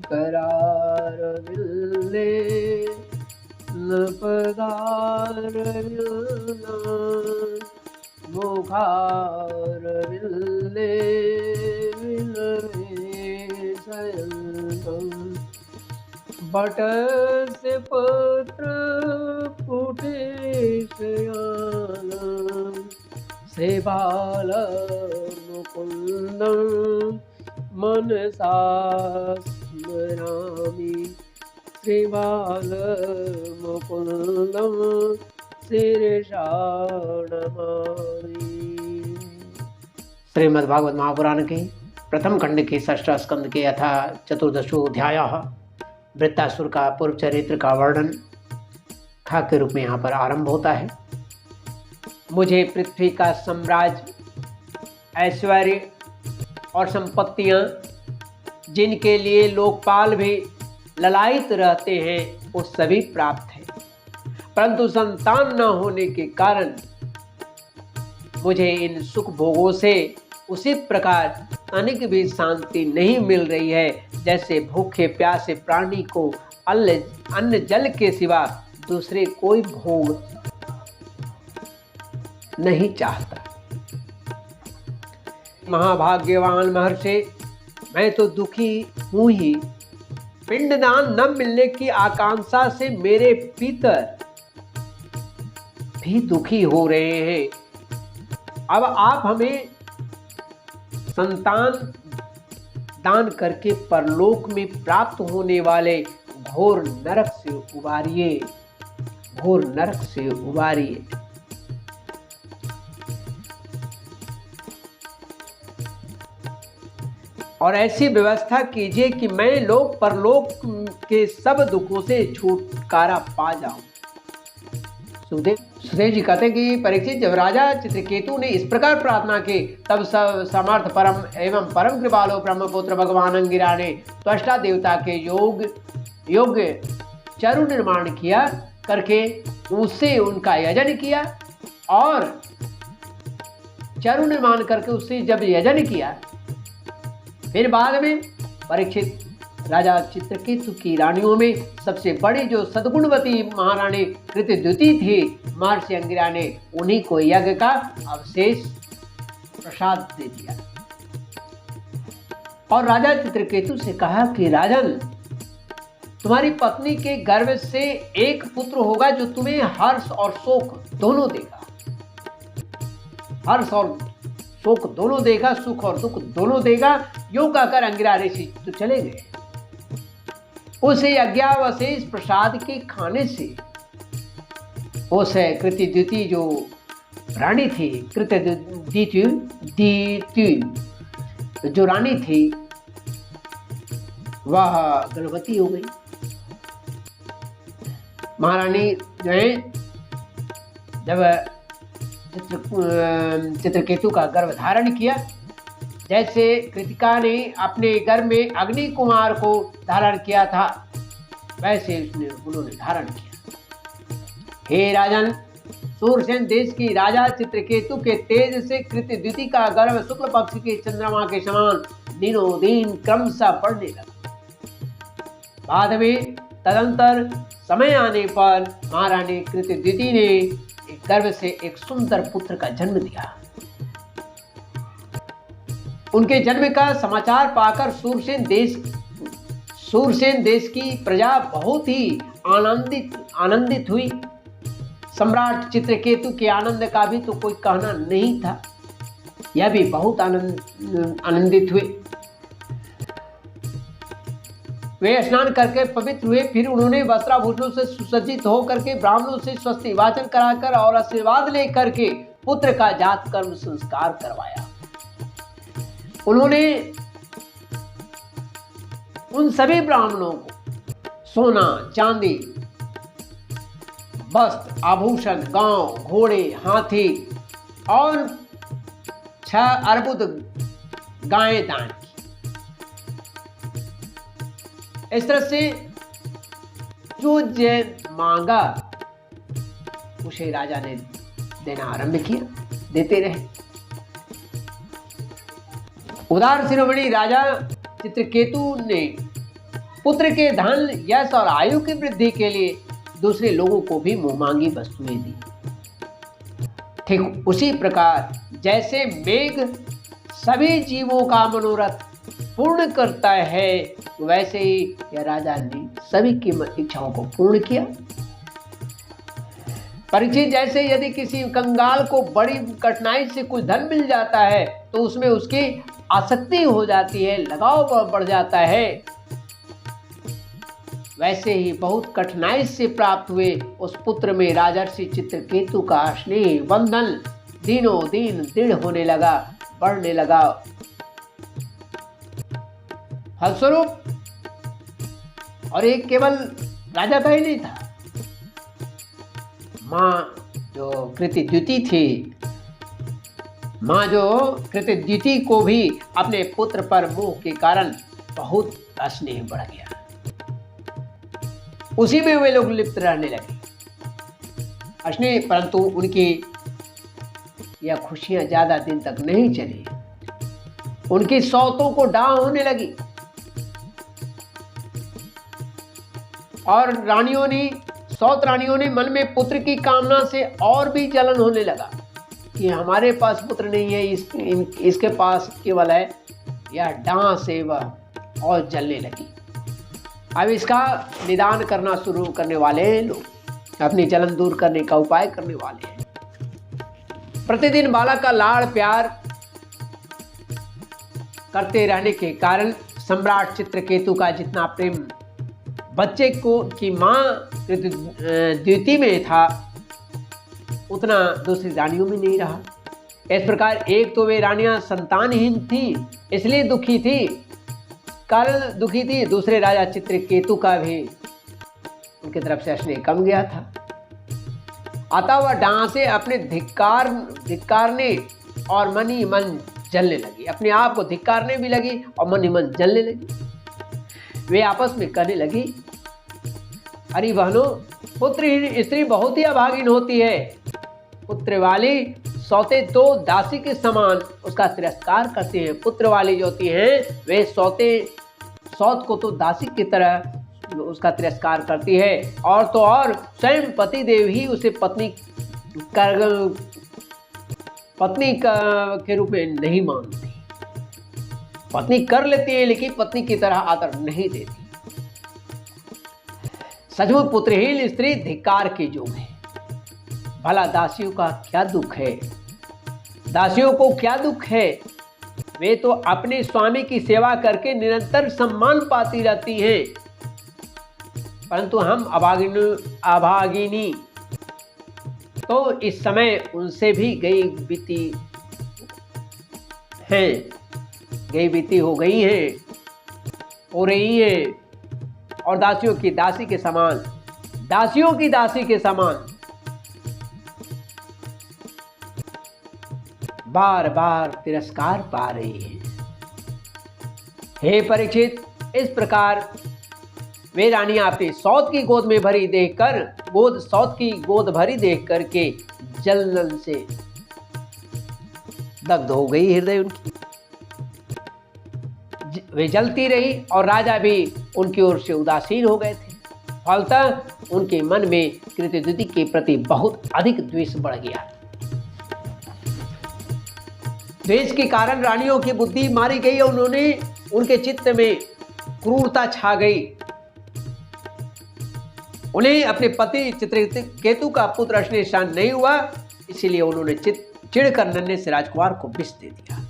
करार मिलने न पदार मिलना मुखार मिलने मिलने सयन बट से पत्र फूटे शयान से बाल मुकुंदम मनसा स्मरामि श्रीबाल मुकुंदम शीर्षा नमामि। श्रीमद्भागवत महापुराण के प्रथम खंड के षष्ठ स्कंद के यथा चतुर्दशो अध्यायः वृत्तासुर का पूर्व चरित्र का वर्णन खा के रूप में यहाँ पर आरंभ होता है। मुझे पृथ्वी का साम्राज्य, ऐश्वर्य और संपत्तियाँ, जिनके लिए लोकपाल भी ललायित रहते हैं, वो सभी प्राप्त है, परंतु संतान न होने के कारण मुझे इन सुख भोगों से उसी प्रकार तनिक भी शांति नहीं मिल रही है जैसे भूखे प्यासे प्राणी को अन्न जल के सिवा दूसरे कोई भोग नहीं चाहता। महाभाग्यवान महर्षि, मैं तो दुखी हूं ही। पिंडदान न मिलने की आकांक्षा से मेरे पितर भी दुखी हो रहे हैं। अब आप हमें संतान दान करके परलोक में प्राप्त होने वाले घोर नरक से उबारिए, घोर नरक से उबारिए। और ऐसी व्यवस्था कीजिए कि मैं लोक परलोक के सब दुखों से छुटकारा पा जाऊं। सुखदेव जी कहते हैं कि परीक्षित, जब राजा चित्रकेतु ने इस प्रकार प्रार्थना की, तब सब समर्थ परम एवं परम कृपालु ब्रह्मपुत्र भगवान अंगिरा ने त्वष्टा देवता के योग्य चरु निर्माण किया करके उससे उनका यजन किया, और चरु निर्माण करके उससे जब यजन किया, फिर बाद में परीक्षित राजा चित्रकेतु की रानियों में सबसे बड़ी जो सद्गुणवती महारानी कृतद्युति थी, महर्षि अंगिरा ने उन्हीं को यज्ञ का अवशेष प्रसाद दे दिया और राजा चित्रकेतु से कहा कि राजन, तुम्हारी पत्नी के गर्भ से एक पुत्र होगा जो तुम्हें हर्ष और शोक दोनों देगा। हर्ष और शोक दोनों देगा, सुख और दुख दोनों देगा। यूं कहकर अंगिरा ऋषि तो चले गए। उस यज्ञावशेष प्रसाद के खाने से उस कृतद्युति जो रानी थी, कृतद्युति जो रानी थी, वह गर्भवती हो गई। महारानी जो है जब चित्रकेतु का गर्भ धारण किया, जैसे कृतिका ने अपने गर्भ में अग्नि कुमार को धारण किया था, वैसे उन्होंने धारण किया। हे राजन, सूरसेन देश की राजा चित्रकेतु के तेज से कृतद्युति का गर्भ शुक्ल पक्ष के चंद्रमा के समान दिनों दिन क्रमशः बढ़ने लगा। बाद में तदंतर समय आने पर महारानी कृतद्युति ने गर्भ से एक सुंदर पुत्र का जन्म दिया। उनके जन्म का समाचार पाकर सूरसेन देश की प्रजा बहुत ही आनंदित हुई। सम्राट चित्रकेतु के आनंद का भी तो कोई कहना नहीं था। यह भी बहुत आनंदित हुए। वे स्नान करके पवित्र हुए। फिर उन्होंने वस्त्राभूषणों से सुसज्जित होकर के ब्राह्मणों से स्वस्ति वाचन कराकर और आशीर्वाद लेकर के पुत्र का जात कर्म संस्कार करवाया। उन्होंने उन सभी ब्राह्मणों को सोना, चांदी, वस्त्र, आभूषण, गांव, घोड़े, हाथी और 6 अर्बुद गायें दान की। इस तरह से जो मांगा उसे राजा ने देना आरंभ किया, देते रहे। उदार शिरोमणि राजा चित्रकेतु ने पुत्र के धन, यश और आयु की वृद्धि के लिए दूसरे लोगों को भी मुंहमांगी वस्तुएं दी। ठीक उसी प्रकार जैसे मेघ सभी जीवों का मनोरथ पूर्ण करता है, वैसे ही यह राजा ने सभी की इच्छाओं को पूर्ण किया। परीक्षित, जैसे यदि किसी कंगाल को बड़ी कठिनाई से कुछ धन मिल जाता है तो उसमें उसकी आसक्ति हो जाती है, लगाव बढ़ जाता है, वैसे ही बहुत कठिनाई से प्राप्त हुए उस पुत्र में राजर्षि चित्रकेतु का स्नेह बंधन दिनों दिन दृढ़ होने लगा, बढ़ने लगा। फलस्वरूप, और एक केवल राजा का ही नहीं था, माँ जो कृतिद्युति थी, माँ जो कृतिद्युति को भी अपने पुत्र पर मोह के कारण बहुत स्नेह बढ़ गया। उसी में वे लोग लिप्त रहने लगे स्नेह, परंतु उनकी यह खुशियां ज्यादा दिन तक नहीं चली। उनकी सौतों को डाह होने लगी और सौत रानियों ने मन में पुत्र की कामना से और भी जलन होने लगा कि हमारे पास पुत्र नहीं है, इसके पास केवल है। यह डाह से वह और जलने लगी। अब इसका निदान करना शुरू करने वाले लोग, अपनी जलन दूर करने का उपाय करने वाले हैं। प्रतिदिन बालक का लाड़ प्यार करते रहने के कारण सम्राट चित्रकेतु का जितना प्रेम बच्चे को की मां कृतिद्युति में था, उतना दूसरी रानियों में नहीं रहा। इस प्रकार एक तो वे रानियां संतानहीन थी, इसलिए दुखी थी, दूसरे राजा चित्रकेतु का भी उनकी तरफ से स्नेह कम गया था। अतः वह डां से अपने धिक्कारने और मन ही मन जलने लगी, अपने आप को धिक्कारने भी लगी और मन ही मन जलने लगी। वे आपस में कहने लगी, अरे बहनों, पुत्रहीन स्त्री बहुत ही अभागिन होती है। पुत्र वाली सौते तो दासी के समान उसका तिरस्कार करते हैं। पुत्र वाली जो होती हैं वे सौत को तो दासी की तरह उसका तिरस्कार करती है, और तो और स्वयं पति देव ही उसे पत्नी के रूप में नहीं मानती। पत्नी कर लेती है लेकिन पत्नी की तरह आदर नहीं देती। सचमुच पुत्रहीन स्त्री धिक्कार के योग्य है। भला दासियों का क्या दुख है, दासियों को क्या दुख है? वे तो अपने स्वामी की सेवा करके निरंतर सम्मान पाती रहती हैं, परंतु हम अभागिनी तो इस समय उनसे भी गई बीती हो गई हैं, हो रही हैं, और दासियों की दासी के समान बार बार तिरस्कार पा रही है। हे परीक्षित, इस प्रकार वे रानियां अपनी सौत की गोद भरी देख करके जलन से दग्ध हो गई हृदय उनकी। वे जलती रही और राजा भी उनकी ओर से उदासीन हो गए थे। फलतः उनके मन में कृतिद्युति के प्रति बहुत अधिक द्वेष बढ़ गया। द्वेष के कारण रानियों की बुद्धि मारी गई और उनके चित्त में क्रूरता छा गई। उन्हें अपने पति चित्रकेतु का पुत्र स्नेह शांत नहीं हुआ, इसीलिए उन्होंने चिढ़कर नन्हे से राजकुमार को विष दे दिया।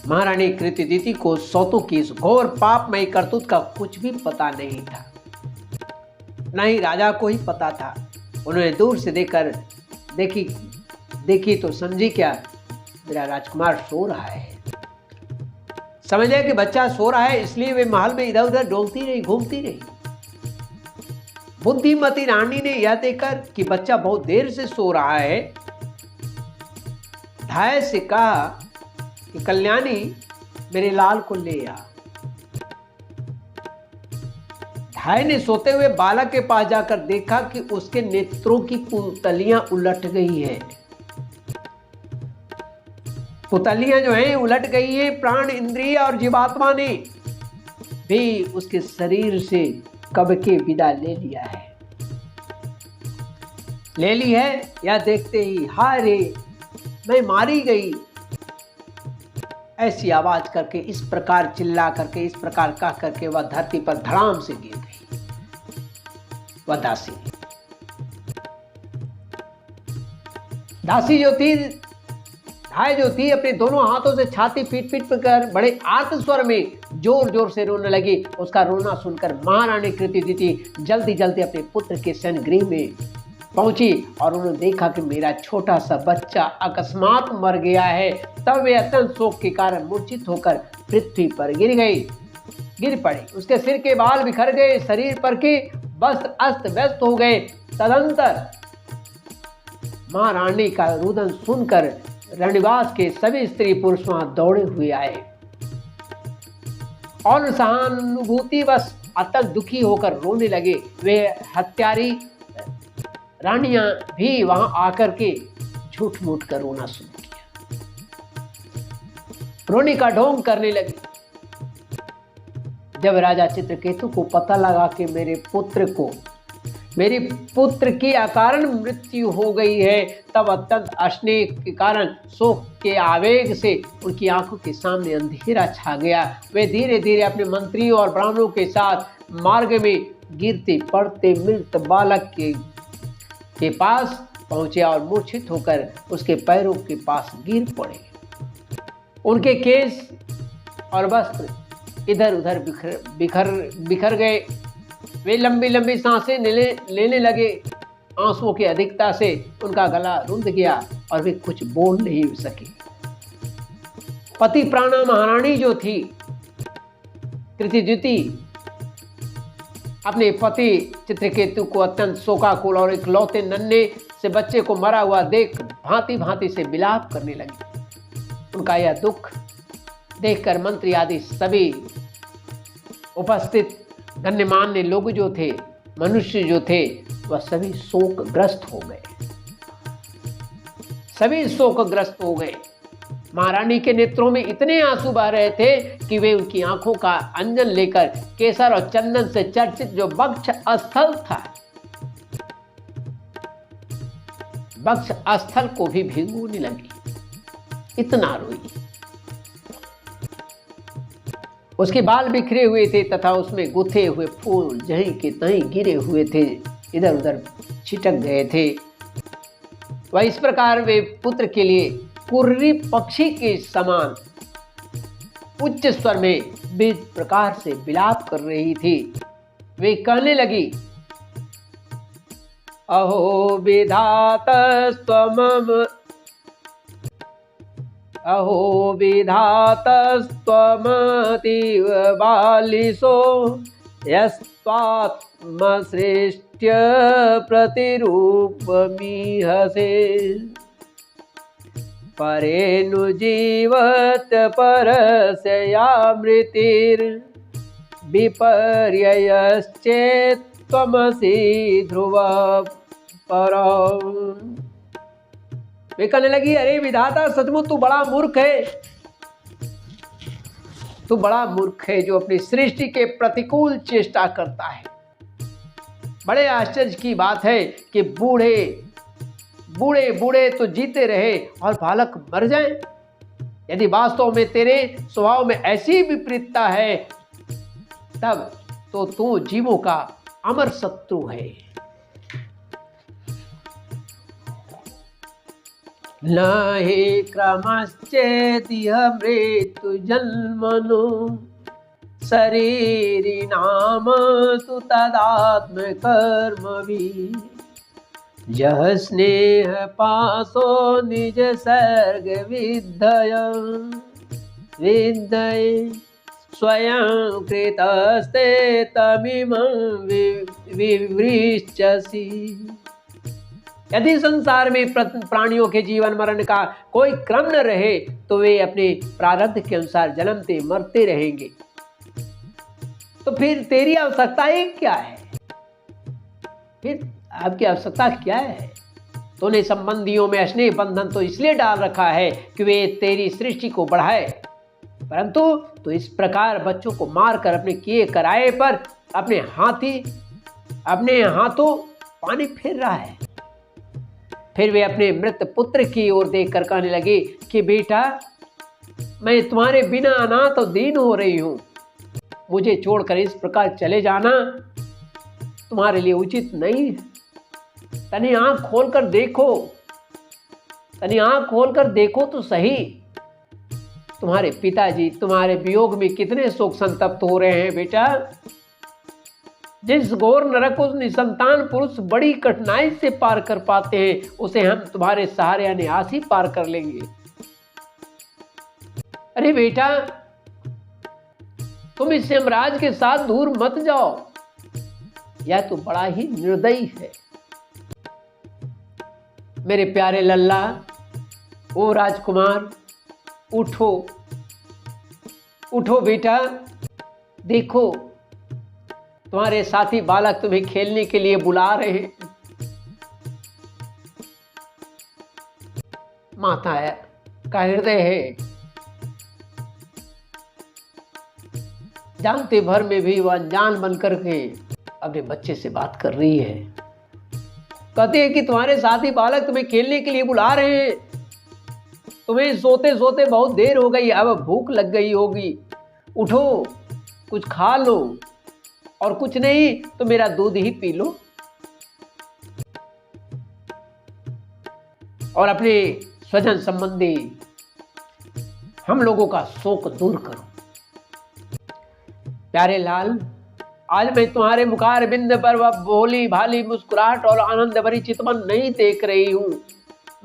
महारानी कृतिद्युति को सौतों की इस घोर पापमयी करतूत का कुछ भी पता नहीं था, न ही राजा को ही पता था। उन्होंने दूर से देखी तो समझी क्या, मेरा राजकुमार सो रहा है। समझ लिया कि बच्चा सो रहा है, इसलिए वे महल में इधर उधर घूमती रही। बुद्धिमती रानी ने यह देखकर कि बच्चा बहुत देर से सो रहा है, धाय से कहा कि कल्याणी, मेरे लाल को ले आ। धाय ने सोते हुए बालक के पास जाकर देखा कि उसके नेत्रों की पुतलियां उलट गई है। पुतलियां जो हैं उलट गई हैं। प्राण, इंद्रिय और जीवात्मा ने भी उसके शरीर से कब के विदा ले लिया है, ले ली है, या देखते ही हाय रे मैं मारी गई, ऐसी आवाज करके, इस प्रकार चिल्ला करके, इस प्रकार कह करके वह धरती पर धड़ाम से गिर गई। वह दासी जो थी, भाई जो थी, अपने दोनों हाथों से छाती पीट पीट कर बड़े आर्त स्वर में जोर जोर से रोने लगी। उसका रोना सुनकर महारानी कृतिदिति जल्दी जल्दी अपने पुत्र के सन गृह में पहुंची और उन्होंने देखा कि मेरा छोटा सा बच्चा अकस्मात मर गया है। तब वे अत्यंत शोक के कारण मूर्छित होकर पृथ्वी पर गिर पड़े। उसके सिर के बाल बिखर गए, शरीर पर के वस्त्र अस्त व्यस्त हो गए। तदंतर महारानी का रुदन सुनकर रणनिवास के सभी स्त्री पुरुष वहां दौड़े हुए आए और सहानुभूतिवश अत्यंत दुखी होकर रोने लगे। वे हत्यारी रानियां भी वहां आकर के झूठ मूठ कर रोना शुरू किया, रोने का ढोंग करने लगी। जब राजा चित्रकेतु को पता लगा कि मेरी पुत्र की अकारण मृत्यु हो गई है, तब अत्यंत अश्नेह के कारण शोक के आवेग से उनकी आंखों के सामने अंधेरा छा गया। वे धीरे धीरे अपने मंत्रियों और ब्राह्मणों के साथ मार्ग में गिरते पड़ते मृत बालक के पास पहुंचे और मूर्छित होकर उसके पैरों के पास गिर पड़े। उनके केस और वस्त्र इधर उधर बिखर गए। वे लंबी लंबी सांसें लेने लगे। आंसुओं की अधिकता से उनका गला रुंध गया और वे कुछ बोल नहीं सके। पति प्राणा महारानी जो थी कृतिदिति अपने पति चित्रकेतु को अत्यंत शोकाकुल और इकलौते नन्हे से बच्चे को मरा हुआ देख भांति भांति से विलाप करने लगी। उनका यह दुख देखकर मंत्री आदि सभी उपस्थित गण्यमान्य लोग जो थे, मनुष्य जो थे, वह सभी शोकग्रस्त हो गए। सभी शोकग्रस्त हो गए। महारानी के नेत्रों में इतने आंसू बह रहे थे कि वे उनकी आंखों का अंजन लेकर केसर और चंदन से चर्चित जो वक्ष स्थल था, वक्ष स्थल को भी भिगोने लगी, इतना रोई। उसके बाल बिखरे हुए थे तथा उसमें गुथे हुए फूल जहीं के तहीं गिरे हुए थे, इधर उधर छिटक गए थे। वह इस प्रकार वे पुत्र के लिए कुर्री पक्षी के समान उच्च स्वर में विविध प्रकार से विलाप कर रही थी। वे कहने लगी, अहो विधातस्त्वमम, अहो विधातस्त्वमतीव बालिशो यस्त्वात्मसृष्ट्य प्रतिरूपमीहसे परेनुजीवत परस्य या मृतिर्विपर्ययश्चेत् त्वमसि ध्रुव परम्। वे कहने लगी, अरे विधाता सचमुच तू बड़ा मूर्ख है, तू बड़ा मूर्ख है जो अपनी सृष्टि के प्रतिकूल चेष्टा करता है। बड़े आश्चर्य की बात है कि बूढ़े बूढ़े तो जीते रहे और बालक मर जाएं। यदि वास्तव में तेरे स्वभाव में ऐसी विपरीतता है, तब तो तू जीवों का अमर शत्रु है। न हि क्रमश्चेदिह मृत्यु जन्मनो शरीरी नाम तु तदात्मकर्मभिः यः स्नेह पाशो निज सर्ग विद्धये स्वयं कृतस्ते तमिमं विवृश्यसि। यदि संसार में प्राणियों के जीवन मरण का कोई क्रम न रहे तो वे अपने प्रारब्ध के अनुसार जन्मते मरते रहेंगे। तो फिर तेरी आवश्यकता ही क्या है? फिर आपकी आवश्यकता क्या है? तूने संबंधियों में स्नेह बंधन तो इसलिए डाल रखा है कि वे तेरी सृष्टि को बढ़ाए, परंतु तो इस प्रकार बच्चों को मारकर अपने किए कराए पर अपने हाथों पानी फेर रहा है। फिर वे अपने मृत पुत्र की ओर देखकर कहने लगे कि बेटा, मैं तुम्हारे बिना अनाथ और दीन हो रही हूं, मुझे छोड़कर इस प्रकार चले जाना तुम्हारे लिए उचित नहीं है। तनी आंख खोलकर देखो तो सही, तुम्हारे पिताजी तुम्हारे वियोग में कितने शोक संतप्त हो रहे हैं बेटा। जिस घोर नरक को निसंतान पुरुष बड़ी कठिनाई से पार कर पाते हैं, उसे हम तुम्हारे सहारे अनायास ही पार कर लेंगे। अरे बेटा, तुम इस यमराज के साथ दूर मत जाओ, यह तो बड़ा ही निर्दयी है। मेरे प्यारे लल्ला, ओ राजकुमार, उठो बेटा, देखो तुम्हारे साथी बालक तुम्हें खेलने के लिए बुला रहे हैं। माता का हृदय है, जानते भर में भी वह अनजान बनकर के अपने बच्चे से बात कर रही है। कहते हैं कि तुम्हारे साथी बालक तुम्हें खेलने के लिए बुला रहे हैं। तुम्हें सोते सोते बहुत देर हो गई, अब भूख लग गई होगी। उठो, कुछ खा लो, और कुछ नहीं तो मेरा दूध ही पी लो और अपने स्वजन संबंधी हम लोगों का शोक दूर करो। प्यारे लाल, आज मैं तुम्हारे मुखार बिंद पर वह भोली भाली मुस्कुराहट और आनंद भरी चितवन नहीं देख रही हूं।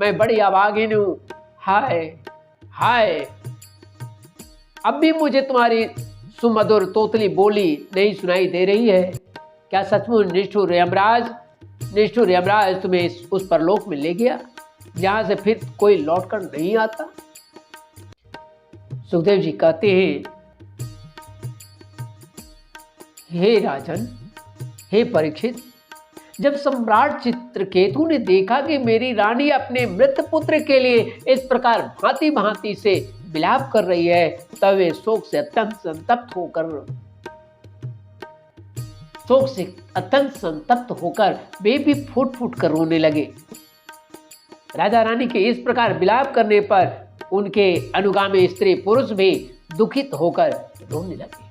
मैं बड़ी अभागिन हूं। हाय, अब भी मुझे तुम्हारी सुमधुर तोतली बोली नहीं सुनाई दे रही है। क्या सचमुच निष्ठुर यमराज तुम्हें उस परलोक में ले गया जहां से फिर कोई लौटकर नहीं आता? सुखदेव जी कहते हैं, हे राजन, हे परीक्षित, जब सम्राट चित्रकेतु ने देखा कि मेरी रानी अपने मृत पुत्र के लिए इस प्रकार भांति भांति से विलाप कर रही है, तब वे शोक से अत्यंत संतप्त होकर वे भी फूट फूट कर रोने लगे। राजा रानी के इस प्रकार विलाप करने पर उनके अनुगामी स्त्री पुरुष भी दुखित होकर रोने लगे।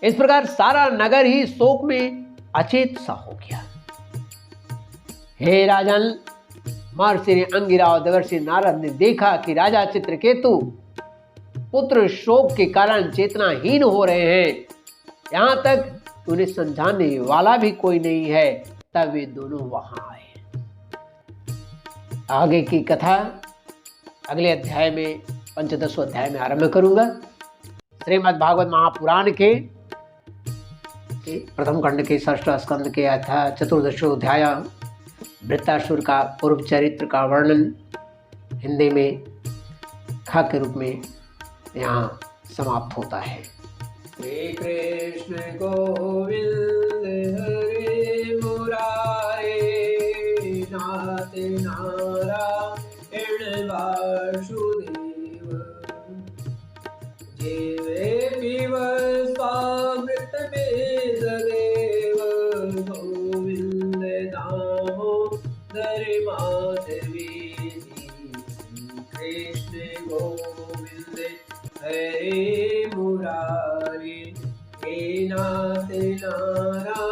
इस प्रकार सारा नगर ही शोक में अचेत सा हो गया। हे राजन, महर्षि अंगिरा और देवर्षि नारद ने देखा कि राजा चित्रकेतु पुत्र शोक के कारण चेतनाहीन हो रहे हैं, यहां तक उन्हें समझाने वाला भी कोई नहीं है, तब वे दोनों वहां आए। आगे की कथा अगले अध्याय में, पंचदशों अध्याय में आरंभ करूंगा। श्रीमद् भागवत महापुराण के प्रथम खंड के षष्ठ स्कंद के अध्याय चतुर्दशो अध्याय वृत्तासुर का पूर्व चरित्र का वर्णन हिंदी में खा के रूप में यहाँ समाप्त होता है। श्री कृष्ण गोविंद हरे मुरारे, नाथ नारायण वासुदेव, जीवे पीव स्वामृत में सदैव, गोविंद दामोदर माधवी, कृष्ण गोविंद हरे मुरारी, हे नाथ नारायण